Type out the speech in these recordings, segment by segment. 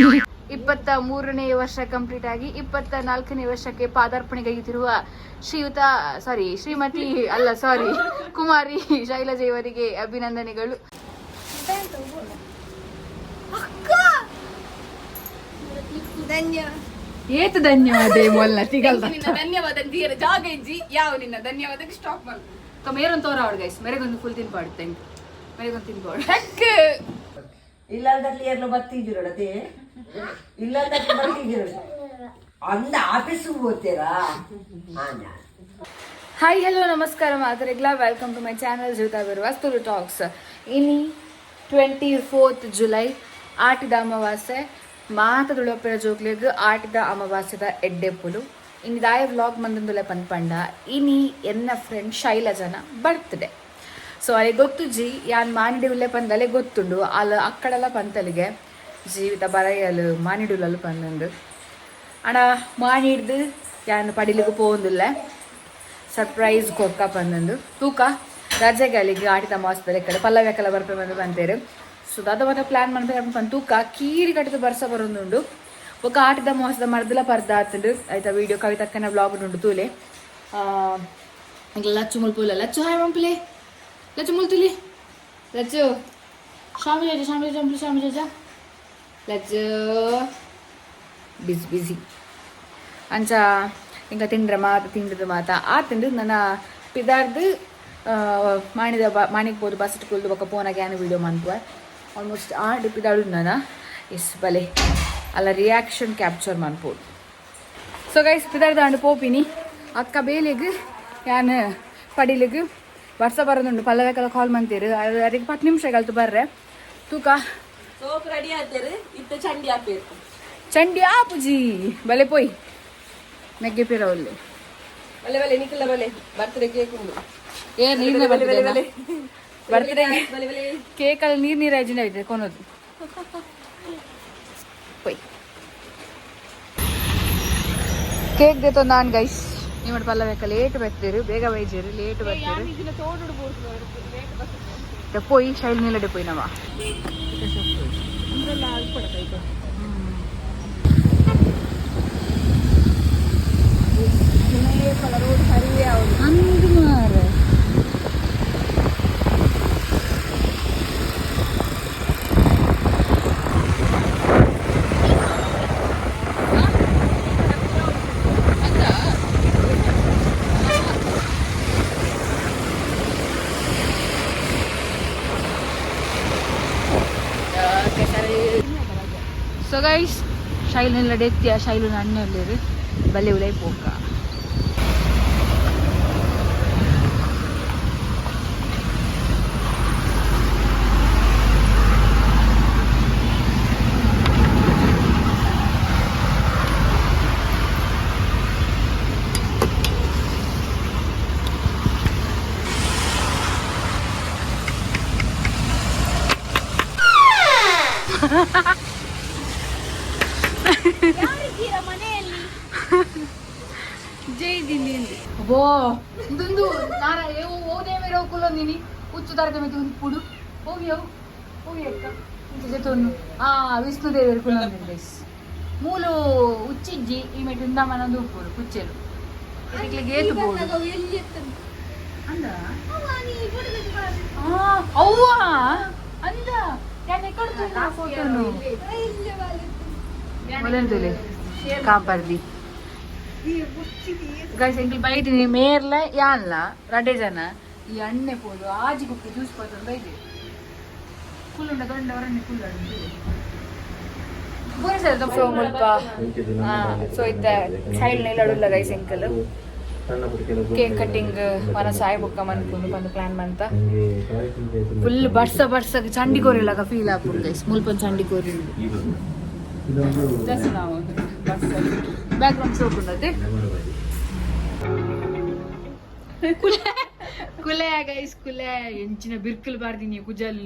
23ನೇ ವರ್ಷ ಕಂಪ್ಲೀಟ್ ಆಗಿ 24ನೇ ವರ್ಷಕ್ಕೆ ಪಾದಾರ್ಪಣೆಗೈಯುತ್ತಿರುವ ಕುಮಾರಿ ಶೈಲಜಾ ಇವರಿಗೆ ಅಭಿನಂದನೆಗಳು. ಏತು ಧನ್ಯವಾದ ಧನ್ಯವಾದ ಜಾಗ ಇಜ್ಜಿ ಯಾವ ನಿನ್ನ ಧನ್ಯವಾದಕ್ಕೆ ಸ್ಟಾಪ್ ಮಾಡಿ ಮೇರೊಂದು ತೋರಾವಡ್ ಗೈಸ್ ಮೇರೆಗೊಂದು ಫುಲ್ ತಿನ್ಪಾಡು ಮೇರೆಗೊಂದು ತಿನ್ಪಾಡು ಇಲ್ಲದಲ್ಲಿ ಎಲ್ಲ ಬರ್ತಿದ್ದೀರಡತೆ ಇಲ್ಲದಕ್ಕೆ ಬರ್ತಿದ್ದೀರ ಅಂದ ಆಫೀಸ್ ಓದ್ತೀರಾ. ಹಾಯ್ ಹಲೋ ನಮಸ್ಕಾರ ಮಾತರೆಗ್ಲ ವೆಲ್ಕಮ್ ಟು ಮೈ ಚಾನಲ್ ಜೂತಾವಿರುವ ವಸ್ತುಲು ಟಾಕ್ಸ್. ಇನಿ 24th ಜುಲೈ ಆಟಿದ ಅಮಾವಾಸ್ಯೆ ಮಾತದುಳಪ್ಪರ ಜೋಕ್ಲೆಗ್ ಆಟಿದ ಅಮಾವಾಸ್ಯದ ಎಡ್ಡೆಪ್ಪುಲು ಇನ್ನಿದಾಯ ವ್ಲಾಗ್ ಮಂದಂದುಲೆ ಪನ್ಪಂಡ ಇನಿ ಎನ್ನ ಫ್ರೆಂಡ್ ಶೈಲಜನ ಬರ್ತ್ಡೇ. ಸೊ ಅಲ್ಲಿ ಗೊತ್ತು ಜಿ ಯಾನ್ ಮಾನಿಡಿ ಉಲ್ಲೆ ಪಂದಲೆ ಗೊತ್ತುಂಡು ಅಲ್ಲಿ ಅಕ್ಕಡೆಲ್ಲ ಪಂತಲಿಗೆ ಜೀವಿತ ಬರೆಯಲು ಮಾನಿಡುಲಲ್ಲಿ ಪಂದಂದು ಅಣ್ಣ ಮಾನಿಡ್ದು ಯಾನ್ ಪಡಿಲಿಗೆ ಪೋಂದಿಲ್ಲ ಸರ್ಪ್ರೈಸ್ ಕೊಕ್ಕ ಪಂದಂದು ತೂಕ ರಜೆಗಳಿಗೆ ಆಟಿದ ಮಾಸದಲ್ಲಿ ಕಡೆ ಪಲ್ಲವ್ಯಾಕೆಲ್ಲ ಬರ್ಪೆ ಬಂದು ಬಂತೇರು. ಸೊ ದಾದ ಮತ್ತೆ ಪ್ಲಾನ್ ಮಾಡ್ಬೇಕು ಪಂದು ತೂಕ ಕೀರಿ ಕಟ್ಟಿದ ಬರ್ಸ ಬರೋದುಂಡು ఒక ఆటిద మోసದ మర్దల పర్దాతుడు అయితే వీడియో కవితక్కన బ్లాగ్ నుండు తూలే ఇంకా లచ్చు ముల్పుల లచ్చు హాయ్ మంపులే లచ్చు ముల్తులి లచ్చు ಶಾಮಿ ಜಜ ಲಚ್ಚು ಬಿಸಿ ಅಂಚ ఇంకా ತಿಂಡ್ರದ ಮಾತ ಆ ತಿಂಡು ನನ್ನ ಪಿದಾರ್ದು ಮಾಣಿಗೆ ಬಸ್ ಇಟ್ಕೊಳ್ದು ఒక ಫೋನಾಗ ವೀಡಿಯೋ ಮಾಡ್ತುವ ಆಲ್ಮೋಸ್ಟ್ ಪಿದಾಡು ನನ್ನ ಎಸ್ ಬಲೆ ಅಲ್ಲ ರಿಯಾಕ್ಷನ್ ಕ್ಯಾಪ್ಚರ್ ಮಾಡ್ಬೋದು. ಸೊ ಗೈಸ್ ಪಿದಾರ್ದಾಂಡು ಪೋಪಿನಿ ಅಕ್ಕ ಬೇಲಿಗೆ ಯಾನ್ ಪಡಿಲಿಗೆ ವರ್ಷ ಬರೋದುಂಡು ಪಲ್ಲವಕ್ಕೆಲ್ಲ ಕಾಲ್ ಮಾಡ್ತೀರಿ ಅದಕ್ಕೆ 10 ನಿಮಿಷಗಲ್ತು ಬರ್ರೆ ತೂಕ ಸೋಪ್ ರೆಡಿ ಆಗ್ತೀರಿ ಇತ್ತು ಚಂಡಿ ಹಾಕ್ಬೇಕು ಚಂಡಿ ಆಪುಜಿ ಬಲೆ ಪೋಯ್ ನೆಗ್ಗೆ ಪಿರ ಒಳ್ಳೆ ಬಲೆ ಬಲೆ ನಿಖಿಲ ಬಲೆ ಬರ್ತ್ಡೇ ಕೇಕ್ ಉಂಡು ನೀರಿನ ಬರ್ತ್ಡೇ ಕೇಕಲ್ಲಿ ನೀರು ಆಯ್ಜಿನ ಇದೆ ಕೊನೋದು ಕೇಕ್ ದೇತೋ ನಾನು ಗೈಸ್ ನೀವು ಪಲ್ಲವೇಕ ಲೇಟ್ ಬರ್ತೀರಿ ಬೇಗ ಬೈಜೀರಿ ಲೇಟ್ ಬರ್ತೀರಿ ಪೋಯಿ ಶೈಲ್ ನೀಲಡೆ ಪೋಯಿ ನವ ಅಂದು ಮಾರ ಸೊ ಗೈಸ್ ಶೈಲೆಲ್ಲ ಡೆತ್ತಿಯ ಶೈಲು ಅಣ್ಣಲ್ಲಿರು ಬಲ್ಲೆ ಉಲೈ ಪೋಕ ಜೈ ದಿಲ್ಲಿ ಬೋ ಇದೊಂದು ನಾನು ಓದೇ ಮೇರೆ ಹೋಗ್ಕೊಳ್ಳೋದೀನಿ ಹುಚ್ಚು ತರಗತಿ ಒಂದು ಪುಡು ಹೋಗಿ ಅಕ್ಕ ಜೊತೆ ವಿಷ್ಣುದೇವಿ ಗೈಸ್ ಮೂಲು ಉಚ್ಚಿಜ್ಜಿ ಈ ಮೆಟ್ಟು ಮನೊಂದು ಉಪ್ಪುಡು ಕುಚ್ಚೆಲು ಇದಕ್ಕೆ ಗೇಟು ಬೋರ್ಡು ಅಂದ ಅವ್ವ ಅಂದ ನಾನು ಎಕ್ಕಡ್ತೀನಿ ಫೋಟೋನು ಮೊದಲು ಕಾಪಾಡ್ದಿ ಗೈಸ್ ಎಂಕಲ್ ಬೈದಿನಿ ಮೇರ್ಲ ಯಾನ್ಲ ರಡೆ ಜನ ಈ ಅಣ್ಣೆ ಪೋದು ಆಜಿ ಕುಕ್ಕಿ ಜ್ಯೂಸ್ ಪೋದು ಬೈದಿ ಕುಲ್ಲುಂಡ ಗಂಡವರನ್ನೇ ಕುಲ್ಲ ಸೊ ಮುಲ್ಪ ಸೊ ಇತ್ತ ಸೈಡ್ ನೆಲಡುಲ್ಲ ಗೈಸ್ ಎಂಕಲ್ ಕೇಕ್ ಕಟ್ಟಿಂಗ್ ಮನ ಸಾಯಿ ಬುಕ್ಕ ಮನ್ಕೊಂಡು ಬಂದು ಪ್ಲಾನ್ ಮಂತ ಫುಲ್ ಬರ್ಸ ಚಂಡಿ ಕೋರಿಲಾಗ ಫೀಲ್ ಆಗ್ಬಿಡು ಗೈಸ್ ಮುಲ್ಪ ಚಂಡಿ ಕೋರಿ ಜಸ್ಟ್ ನಾವು ಬ್ಯಾಕ್ಗ್ರೌಂಡ್ ಸೋಕುಂಡತೆ ಕುಲೆ ಗೈಸ್ ಕುಲೆ ಎಂಚಿನ ಬಿರ್ಕಲ್ ಬಾರ್ದಿನಿ ಕುಜಲ್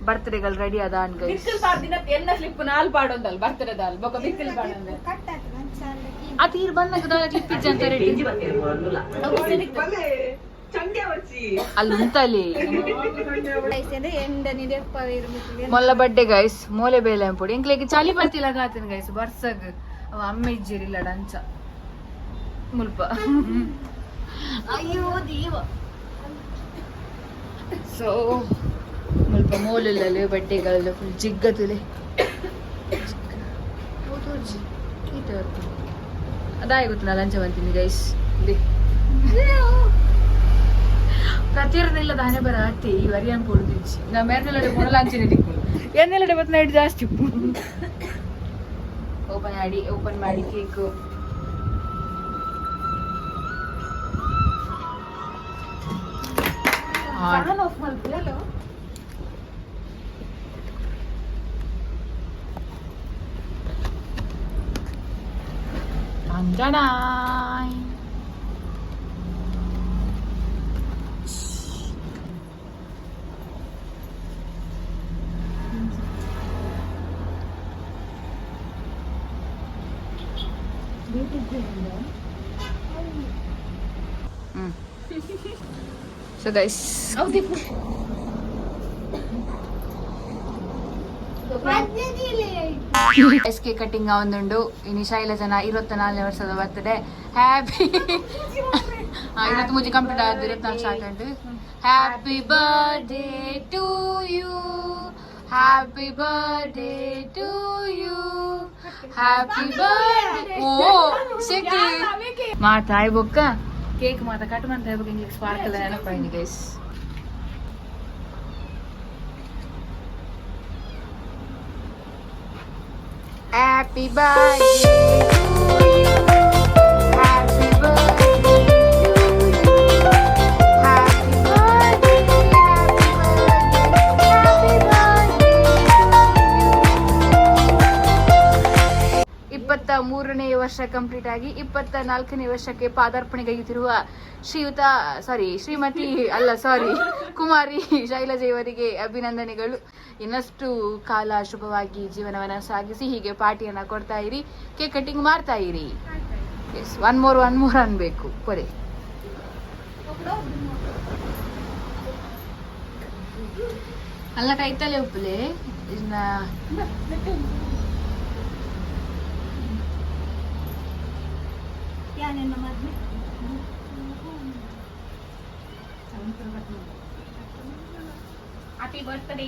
ಬರ್ತ್ಡೇಗಳು ರೆಡಿ ಅದ ಅನ್ ಗೈಸ್ ಬಿರ್ಕಲ್ ಬಾರ್ದಿನ ಎನ್ನ ಸ್ಲಿಪ್ ನಾಲ್ ಪಾಡೊಂದಲ್ ಬರ್ತ್ಡೇ ದಾಲ್ ಬೊಕ ಬಿರ್ಕಲ್ ಪಾಡೊಂದ ಅತೀರ್ ಬಂದಾಗ ಕ್ಲಿಪ್ ಇಜ್ಜ ಅಂತ ರೆಡಿ ಅಲ್ಲಿ ಉಂಟಲ್ಲಿ ಮೊಲ್ಲ ಬಡ್ಡೆ ಗೈಸ್ ಮೋಲೆ ಬೇಲೆ ಅಂಪುಡಿ ಇಂಕ್ಲೆಗೆ ಚಳಿ ಬರ್ತಿಲ್ಲ ಗಾತನ್ ಗೈಸ್ ಬರ್ಸಗ್ ಅವ ಅಮ್ಮ ಇಜ್ಜಿರಿಲ್ಲ ಡಂಚ ಮುಲ್ಪ ಅಯ್ಯೋ ದೇವ ಸೊ ಮುಲ್ಪ ಮೋಲಲ್ಲೇ ಬಡ್ಡೆಗಳೆಲ್ಲ ಫುಲ್ ಜಿಗ್ಗತಲೆ ಅದಾಗಿ ಗೊತ್ತಿಲ್ಲ ಲಂಚ ಬಂತೀನಿ ಗೈಸ್ ಪ್ರತಿಯೊಂದಿಲ್ಲ ದಾನೆ ಬರ ಆತಿ ಈ ವರಿಯನ್ ಕೊಡುದಿಚ್ಚಿ ನಾ ಮೇರ್ನೆಲ್ಲಡೆ ಪುನಃ ಲಾಂಚಿನ ದಿಕ್ಕು ಎನ್ನೆಲ್ಲಡೆ ಬತ್ ನೈಟ್ ಜಾಸ್ತಿ ಓಪನ್ ಮಾಡಿ ಕೇಕ್ ಅಂಜನಾಯ್ ಸೊ ಗೈಸ್ ಎಸ್ ಕೆ ಕಟಿಂಗ್ ಒಂದುಂಡು ಇನ್ನು ಶೈಲಜನ 24ನೇ ವರ್ಷದ ಬರ್ತಡೆ ಹ್ಯಾಪಿ 23 ಕಂಪ್ಲೀಟ್ ಆದ 24 ಸ್ಟಾರ್ಟ್ ಉಂಟು happy birthday to you happy birthday to you happy birthday ಓ ಶೆಕಿ ಮಾತಾಯ್ ಬೊಕ್ಕ ಕೇಕ್ ಮಾತ ಕಟ್ ಮಾಡ್ತಾ ಇರ್ಬೇಕು ಇಂಗ್ಲಿಷ್ ಸ್ಪಾರ್ಕಲ್ ನೆನಪಾಯ್ತು guys Happy birthday to you. Happy birthday to you. Happy birthday, happy birthday, happy birthday to you. 23ನೇ ವರ್ಷ complete ಆಗಿ 24ನೇ ವರ್ಷಕ್ಕೆ ಪಾದಾರ್ಪಣೆಗೈಯುತ್ತಿರುವ ಕುಮಾರಿ ಶೈಲಜಾ ಇವರಿಗೆ ಅಭಿನಂದನೆಗಳು. ಇನ್ನಷ್ಟು ಕಾಲ ಶುಭವಾಗಿ ಜೀವನವನ್ನ ಸಾಗಿಸಿ ಹೀಗೆ ಪಾರ್ಟಿಯನ್ನ ಕೊಡ್ತಾ ಇರಿ, ಕೇಕ್ ಕಟಿಂಗ್ ಮಾಡ್ತಾ ಇರಿ. ಎಸ್ ಒನ್ ಮೋರ್ ಅನ್ಬೇಕು ಕೊರೆ. ಅಲ್ಲ ಕೈತಲೆ ಉಪ್ಪಲೆ ಇನ್ನ ಹ್ಯಾಪಿ ಬರ್ತ್ಡೇ.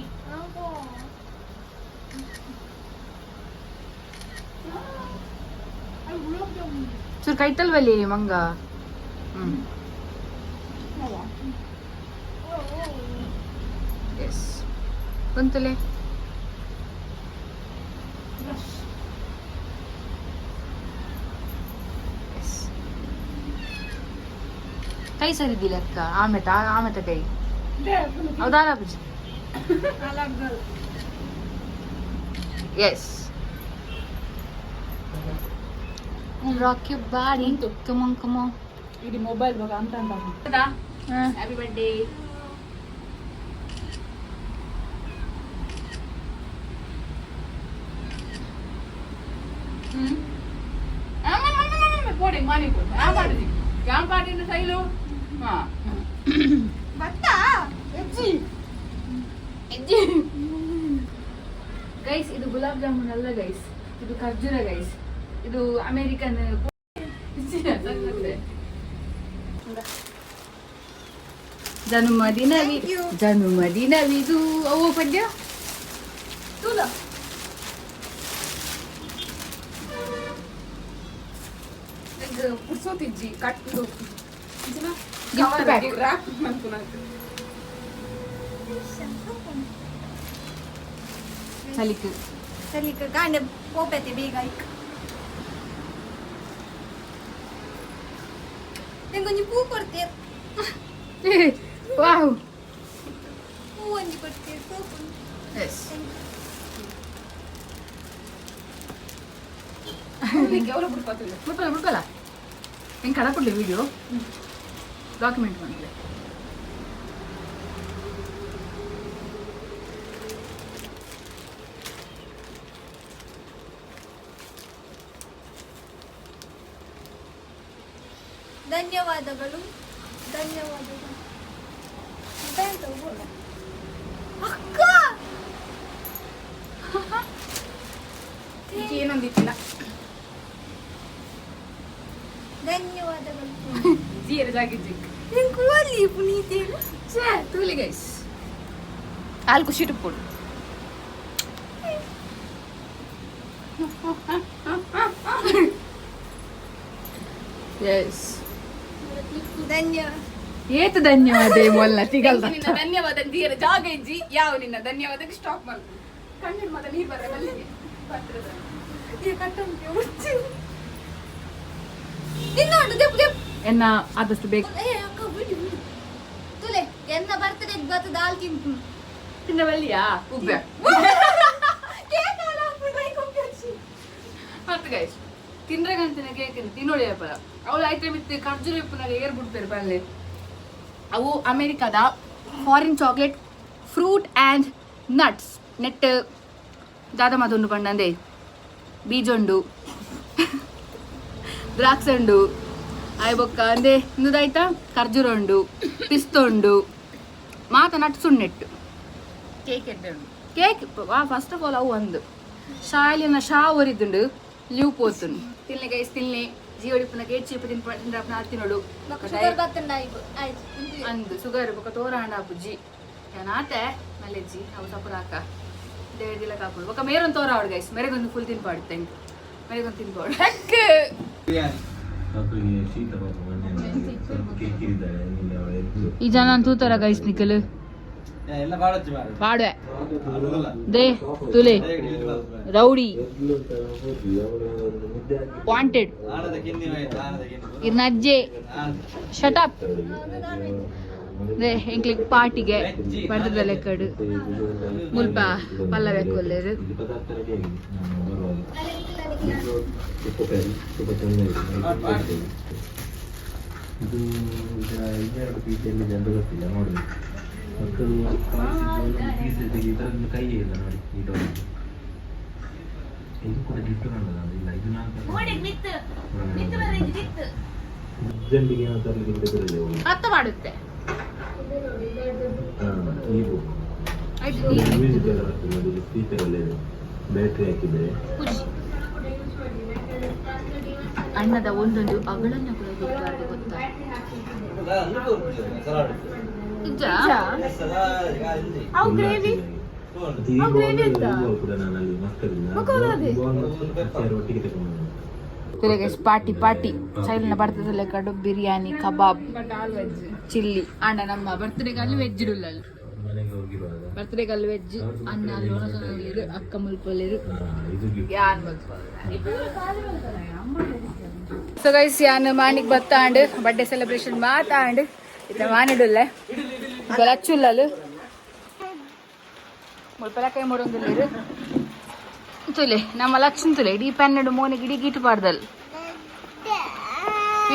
ಚೂರು ಕೈತಲ್ವಲ್ಲಿ ಮಂಗ. ಎಸ್ ಕುಂತಲೆ ಕೈ ಸರಿದಿಲ್ಲ ಅಕ್ಕ ಆಮೆತ ಕೈ ಹೌದಾ ಬುಜಿ. Yes rock you body come on ಇದು ಮೊಬೈಲ್ ಬಗ ಅಂತ ಹ್ಯಾಪಿ ಬರ್ತ್ಡೇ. ಕೋಡಿ ಮಾನಿ ಕೊಡು ಆ ಮಾಡಿದಿ ಯಾವ ಪಾಟಿನ ಸೈಲು ಹಾ ಬತ್ತಾ ಎಜ್ಜಿ ಗೈಸ್ ಇದು ಗುಲಾಬ್ ಜಾಮೂನ್ ಅಲ್ಲ ಗೈಸ್, ಇದು ಖರ್ಜೂರ ಗೈಸ್, ಇದು ಅಮೇರಿಕನ್. ಜನ್ಮದಿನವಿದು ಓ ಪದ್ಯ ಪುಡ್ಸೋತಿಜ್ಜಿ ಕಟ್ಟು ಗಿಫ್ಟ್ ಬ್ಯಾಗ್ ರಾಕ್ ಅನ್ಕೊನಾಕ ಸಲಿಕ್ ಗಾಂಡ ಹೋಗ್ತೈತಿ ಬೇಗ ಈಗ ನಂಗೊಂದು ಪೂ ಕೊಡ್ತೀರ ವಾವ್ ಪೂ ಒಂದು ಕೊಡ್ತೀರ ಸೋಪು ಎಸ್ ಬಿಡ್ಕಲ್ಲ ಹೆಂಗೆ ಕಡ ಕೊಡ್ಲಿ ವಿಡಿಯೋ ಡಾಕ್ಯುಮೆಂಟ್ ಮಾಡ್ಲಿ. ಧನ್ಯವಾದಗಳು. ಅಕ್ಕ ಏನೊಂದಿತ್ತಿಲ್ಲ. ಧನ್ಯವಾದಗಳು. ಜೀರ ಜಾಗಿಜ್ಜಿ ಕೂಲಿ ಪುನೀತಿ ತೂಲಿ ಗೈಸ್ ಹಾಲು ಖುಷಿ ಟುಪ್ಪುಡು. ಎಸ್ ಧನ್ಯವಾದ. ಏತು ಧನ್ಯವಾದ ಮೊಲ್ಲ ತಿಗಲ್ದ ನಿನ್ನ ಧನ್ಯವಾದ ಜೀರ ಜಾಗ ಇಜ್ಜಿ ಯಾವ ನಿನ್ನ ಧನ್ಯವಾದಕ್ಕೆ ಸ್ಟಾಪ್ ಮಾಡು. ಕಣ್ಣಿನ ಮಾತ ನೀರು ಬರ ಮಲ್ಲಿಗೆ ಇನ್ನೊಂದು ದೆಪ್ ದೆಪ್. ಎನ್ನ ಆದಷ್ಟು ಬೇಗ ಏ ಅಕ್ಕ ಬಿಡಿ ಬಿಡಿ. ತುಲೆ ಎನ್ನ ಬರ್ತಡೆಗೆ ಬರ್ತದ ಹಾಲು ತಿಂತು. ತಿನ್ನ ಬಲ್ಲಿಯಾ ಉಬ್ಬೆ ಕೇಕ್ ಹಾಲು ಹಾಕ್ಬಿಟ್ರೆ ಕೊಂಕಚ್ಚಿ. ಮತ್ತೆ ಗೈಸ್ ತಿಂದ್ರಾಗಂತಿನ ಕೇಕ್ ತಿನ್ನೋಳಿ ಅಪ್ಪ ಅವಳು ಐತೆ ಮಿತ್ತು ಖರ್ಜೂರ ಉಪ್ಪುನಾಗ ಏರ್ ಬಿಡ್ತಾರೆ ಬಲ್ಲೆ. ಅವು ಅಮೇರಿಕಾದ foreign chocolate fruit and nuts net ದಾದ ಮಾತೊಂದು ಪಂಡಂದೆ ಬೀಜೊಂಡು ದ್ರಾಕ್ಷಂಡು ಆಯ್ ಬೊಕ್ಕ ಅಂದೆ ಇಂದುದಾಯ್ತಾ ಖರ್ಜೂರ ಉಂಡು ಪಿಸ್ತೊಂಡು ಮಾತ ನಟ್ಸ್ ಉಣ್ಣೆಟ್ಟು ಕೇಕ್ ಎಡ್ಡುಂಡು ಕೇಕ್ ಫಸ್ಟ್ ಆಫ್ ಆಲ್ ಅವು ಒಂದು ಶಾಲೆನ ಶಾ ಒರಿದುಂಡು ಲೀವ್ ಪೋತುಂಡು ತಿನ್ನೆ ಗೈಸ್ ತಿನ್ನೆ ಜೀವಡಿಪ್ಪನ ಕೇಕ್ ಚೀಪ ತಿನ್ಪನ ತಿನ್ನೋಡು ಶುಗರ್ ಬರ್ತಂಡ ಆಯ್ತು. ಅಂದು ಸುಗರ್ ಬೊಕ್ಕ ತೋರಾಣ ಪುಜ್ಜಿ ನಾತೆ ಮಲ್ಲೆಜ್ಜಿ ಅವು ಸಪುರಾಕ ದೇವದಿಲ್ಲ ಕಾಪುಡು ಬೊಕ್ಕ ಮೇರೊಂದು ತೋರ ಅವಡು ಗೈಸ್ ಮೇರೆಗೊಂದು ಫುಲ್ ತಿನ್ಪಾಡು ತೆಂಗು ಮೇರೆಗೊಂದು ತಿನ್ಪಾಡು ಹೆಕ್ಕೆ ಈ ಜನ ತೂತರ ಗೈಸ್ ನಿಖಲು ಪಾಡುವೆ ದೇ ತುಲೆ ರೌಡಿ ವಾಂಟೆಡ್ ಇರ್ನಜ್ಜೆ ಶಟಪ್ ಎಂಕ್ಲಿಗ್ ಪಾರ್ಟಿಗೆ ಬರ್ತದ ಲೆಕ್ಕಡು ಮುಲ್ಪ ಪಲ್ಲವೆಕ್ಕೊಲ್ಲೇರು ಇದು ಇನ್ನೆರಡು ಪೀಸಲ್ಲಿ ಜನರು ಗೊತ್ತಿಲ್ಲ ನೋಡಿ ಮಕ್ಕಳು ಪೀಸ್ ಇದರಲ್ಲಿ ಕೈಯೇ ಇಲ್ಲ ನೋಡಿ ಇದು ಕೂಡ ಗಿಫ್ಟ್ ಮಾಡೋದು ಇಲ್ಲ ಇದು ಅರ್ಜೆಂಟಿಗೆ ನಾವು ತರಲಿಕ್ಕೆ ಬಿಡದಿರಲಿಲ್ಲ ಅರ್ಥ ಮಾಡುತ್ತೆ ನೀವು ಮ್ಯೂಸಿಕ್ ಎಲ್ಲ ಬರ್ತದೆ ಅದು ಸ್ಪೀಕರ್ ಎಲ್ಲ ಇದೆ ಬ್ಯಾಟ್ರಿ ಹಾಕಿದ್ರೆ ಅಣ್ಣದ ಒಂದೊಂದು ಅಗಳನ್ನು ಕೂಡ ಗೊತ್ತಾಗ ಗೊತ್ತಾ ಕೂಡ ನಾನು ಅಲ್ಲಿ ಮಕ್ಕಳಿಂದ ಒಟ್ಟಿಗೆ ತಗೊಂಡು ಪಾರ್ಟಿ ಪಾರ್ಟಿ ಸೈಲಿನ ಬರ್ತದಲ್ಲ ಕಡು ಬಿರಿಯಾನಿ ಕಬಾಬ್ ಚಿಲ್ಲಿ ಅಣ್ಣ ನಮ್ಮ ಬರ್ತ್ಡೇಗಲ್ಲಿ ವೆಜ್ ಇಡಲ್ಲ ಬರ್ತ್ಡೇಗಲ್ಲಿ ವೆಜ್ ಅಣ್ಣ ಲೋಣಸಲ್ಲಿರು ಅಕ್ಕ ಮುಲ್ಪಲ್ಲಿರು ಯಾನ್ ಸೊ ಗೈಸ್ ಯಾನ್ ಮಾನಿಕ್ ಬತ್ತಾಂಡ್ ಬರ್ಡೇ ಸೆಲೆಬ್ರೇಷನ್ ಮಾತಾಂಡ್ ಇತ್ತ ಮಾನಿಡುಲ್ಲ ಲಚ್ಚುಲ್ಲಲು ಮುಲ್ಪಲಕಾಯಿ ಮೊಡೊಂದುಲ್ಲೇರು ತುಲೆ ನಮ್ಮ ಲಕ್ಷಣ ತುಲೆ ಇಡೀ ಪೆನ್ನಡು ಮೋನಿಗೆ ಇಡೀ ಗೀಟು ಪಾಡ್ದಲ್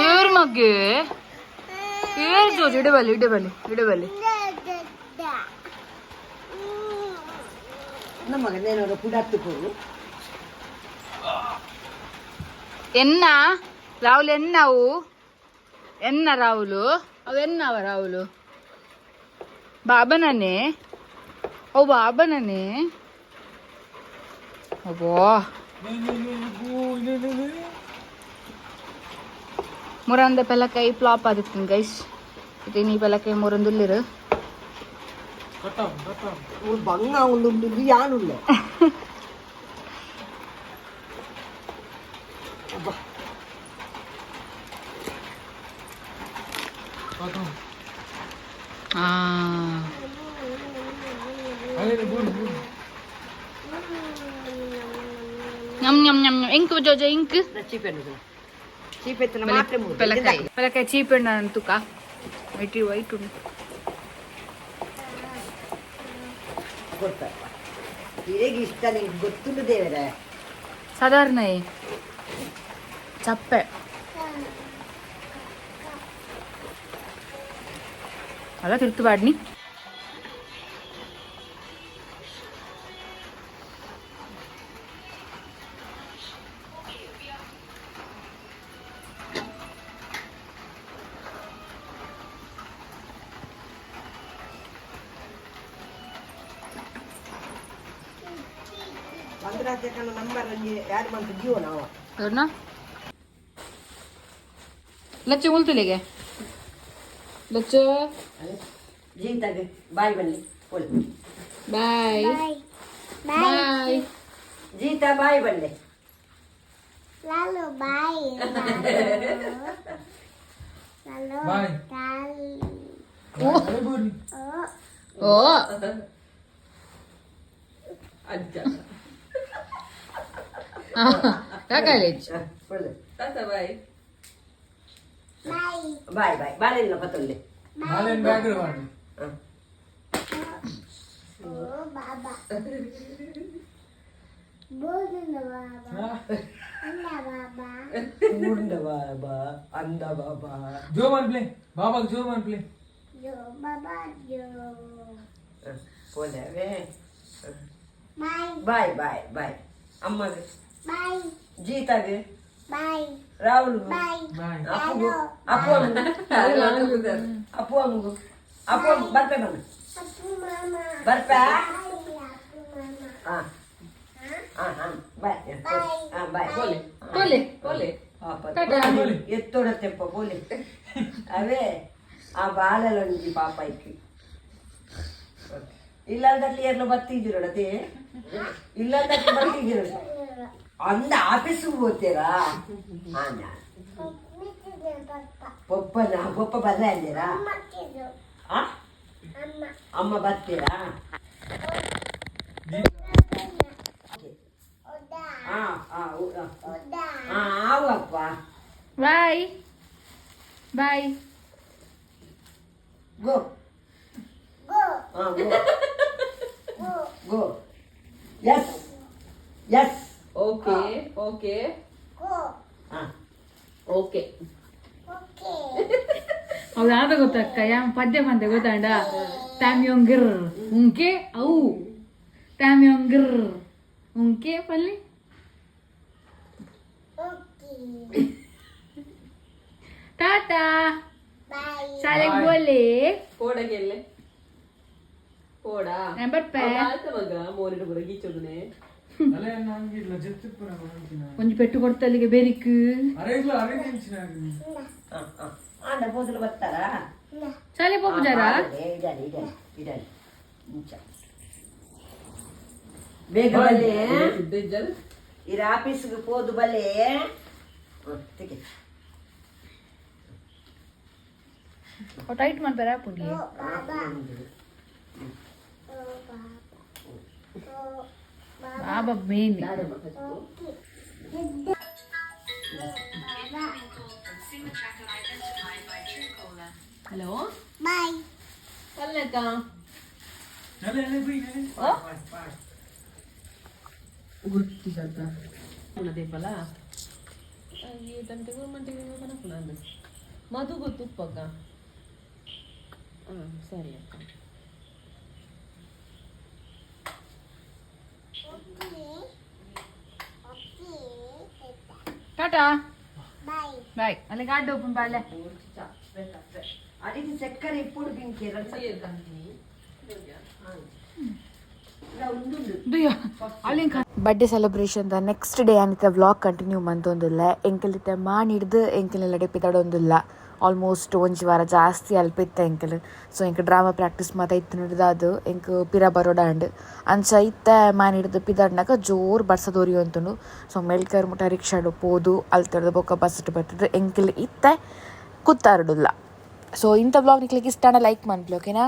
ಏರ್ ಮಗ್ಗೆ ಏರ್ ಜೋಜು ಇಡಬಲ್ಲಿ ಇಡಬಲ್ಲಿ ಇಡಬಲ್ಲಿ ఎన్న రావులు ఎన్నావు ఎన్న రావులు అవి ఎన్నావా రావులు బాబాననే ఓ బాబాననే అబ్బో ಮುರಂದ ಪೆಲಕಾಯಿ ಫ್ಲಾಪ್ ಆದಿತ್ತು ಗೈಸ್ ಇದು ನೀ ಪೆಲಕಾಯಿ ಮುರಂದುಲ್ಲಿರು ఇంక్ జోజో ఇంక్ ಪೆಲಕಾಯಿ ಚೀಪೆಣ್ಣ ಅಂತುಕ ವೈಟ್ ವೈಟ್ ಉಂಟು ಇಷ್ಟ ನಿಂಗೆ ಗೊತ್ತುಂಟು ದೇವರ ಸಾಧಾರಣ ಚಪ್ಪೆ ಅಲ್ಲ ತಿರ್ತು ಬಾಡ್ನಿ पंद्रह नंबर याद मंत जियो ना ಅವ್ರನ್ನ ಲಚ್ಚ ಉಳ್ತಿಲಿಗೆ ಲಚ್ಚ जी तक बाय बल्ले बोल ಬಾಯ್ ಬಾಯ್ जीता बाय बल्ले Lalu bye. Lalu Bye. kali. ಓ ಕಾಲೇಜ್ बोल Bye. बाय बाय बाले ना पतोले Oh, baba. Boleh baba. Anda baba. ऊंड बाबा अंधा बाबा जो मन प्ले बाबा जो मन प्ले Yo baba yo. बोले वे Bye. बाय बाय बाय अम्मा के Bye. जीता के Bye. राहुल Bye. बाय अपू अपू अपू अपू अपू बरपे बन Aku mama. बरपे Bye aku mama. हाँ हाँ हाँ बाय हाँ बाय बोले बोले बोले ಟಾಟಾ. ಎತ್ತೊಡತ್ತೆಪ್ಪ ಬೋಲೆ ಅವೇ ಆ ಬಾಲಲೊಂಜಿ ಪಾಪ ಇಕ್ಕಿ ಇಲ್ಲದಕ್ಕೆ ಎಲ್ಲ ಬರ್ತಿದ್ದೀರೊಡತೆ ಇಲ್ಲದಕ್ಕೆ ಬರ್ತಿದ್ದೀರ ಅಂದ ಆಫೀಸಿಗೆ ಹೋಗ್ತೀರಾ ಹಾ ನಾನು ಪಪ್ಪ ಬರ್ರೆ ಅಂದಿರಾ ಆ ಅಮ್ಮ ಬರ್ತೀರಾ ಹಾ ಹಾ ಹಾ ಆವಪ್ಪ ಬಾಯ್ ಬಾಯ್ ಗೋ ಹಾ ಗೋ ಎಸ್ ಎಸ್ ಓಕೆ ಓಕೆ ಹಾ ಓಕೆ ಅವ್ರು ಯಾವ್ದ ಗೊತ್ತಕ್ಕ ಪದ್ಯ ಬಂದೆ ಗೊತ್ತಾಂಡ ಟ್ಯಾಮ್ಯೊಂಗಿರ್ ಉಂಕೆ ಅವು ಟ್ಯಾಮ್ಯೊಂಗಿರ್ ಉಂಕೆ ಪಲ್ಲಿ ಟಾಟಾ ಶಾಲೆಗೆ ಬೋಲೆ ಕೋಡಗೆಲ್ಲೆ ಕೋಡ ಬರ್ಪೆ ಆಯ್ತ ಮಗ ಮೋರಿನ ಬರ ಗೀಚೋದನೆ ಅಲೆ ನಂಗಿಲ್ಲ ಜೆತ್ತು ಪುರ ಬಂದಿನ ಒಂಜಿ ಪೆಟ್ಟು ಕೊಡ್ತಲ್ಲಿಗೆ ಬೇರಿಕ್ ಅರೆ ಇಲ್ಲ ಅರೆ ನೆಂಚಿನ ಆಂಡ ಪೋಸಲು ಬರ್ತಾರಾ ಶಾಲೆ ಪೋಪುಜಾರ ಇಡಲಿ ಬೇಗ ಬಲೆ ಇದ್ದಜ್ಜಲ್ ಇರ ಆಫೀಸ್ಗೆ ಹೋದು ಬಲೆ ತೆಗೆ ಟೈಟ್ ಮಾಡ್ತಾರೆ ಪುಂಡಿ ಬಾಬಾ ಮೇನ್ ಹಲೋ Bye. ಅಲ್ಲಕ್ಕ ಅಲೆ ಅಲೆ ಬೈ ಗೊತ್ತಿಲ್ಲ ದೇಪಲ ಈ ತಂಟೆಗೂ ಮಂಟಿಗೂ ಕನಪು ನಾನು ಮಧು ಗೊತ್ತು ಉಪ್ಪಕ್ಕ ಹಾಂ ಸರಿ ಅಕ್ಕ ಟಾಟಾ Bye. ಬಾಯ್ ಅಲ್ಲಿ ಗಾಡಿ ಓಪನ್ ಬಾಲೆ ಅದಕ್ಕೆ ಚಕ್ಕರೆ ಇಪ್ಪುಡು ಬಿಂಕಿ birthday celebration the next day ಅನಿತ ವ್ಲಾಗ್ ಕಂಟಿನ್ಯೂ ಮಂತೊಂದುಲ್ಲ ಎಂಕಲಿತ್ತೆ ಮಾಡಿಡ್ದು ಎಂಕಲೆಲ್ಲ ಡೆಪಿತಾಡೊಂದುಲ್ಲ ಆಲ್ಮೋಸ್ಟ್ ಒಂಜಿ ವಾರ ಜಾಸ್ತಿ ಅಲ್ಪಿತ್ತ ಎಂಕಲ್ ಸೊ ಎಂಕ್ ಡ್ರಾಮಾ ಪ್ರಾಕ್ಟೀಸ್ ಮಾತ ಇತ್ತು ನಡೆದ ಅದು ಎಂಕ್ ಪಿರ ಬರೋಡಾಂಡ್ ಅಂಚ ಇತ್ತ ಮಾನಿಡ್ದು ಪಿದಾಡ್ನಾಗ ಜೋರ್ ಬರ್ಸದೋರಿ ಅಂತುಂಡು ಸೊ ಮೆಲ್ಕರ್ ಮುಟ ರಿಕ್ಷಾಡು ಪೋದು ಅಲ್ತಡ್ದು ಬೊಕ್ಕ ಬಸ್ ಬರ್ತದೆ ಎಂಕಲ್ ಇತ್ತ ಕುತ್ತಾರಡುಲ್ಲ ಸೊ ಇಂಥ ವ್ಲಾಗ್ ನಿಕ್ಲಿಕ್ಕೆ ಇಷ್ಟ ಲೈಕ್ ಮಾಡ್ಲಿ ಓಕೆನಾ.